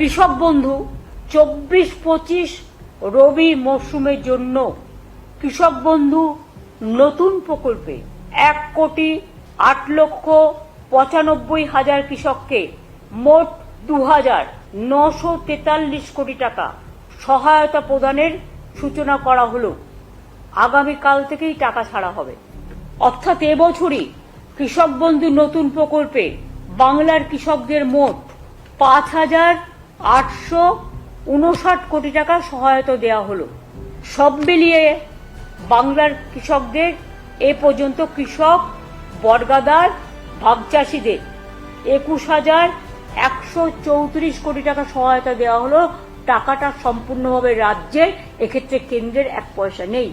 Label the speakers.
Speaker 1: কৃষক বন্ধু 24-25 রবি মরশুমের জন্য কৃষক বন্ধু নতুন প্রকল্পে 1,08,95,000 কৃষককে মোট 2,943 কোটি টাকা সহায়তা প্রদানের সূচনা করা হলো। আগামীকাল থেকেই টাকা ছাড়া হবে। অর্থাৎ এবছরই কৃষক বন্ধু নতুন প্রকল্পে বাংলার কৃষকদের মোট 5,859 কোটি টাকা সহায়তা দেওয়া হলো। সব মিলিয়ে বাংলার কৃষকদের এ পর্যন্ত কৃষক বর্গাদার ভাগচাষীদের 21,134 কোটি টাকা সহায়তা দেওয়া হলো। টাকাটা সম্পূর্ণভাবে রাজ্যের, এক্ষেত্রে কেন্দ্রের এক পয়সা নেই।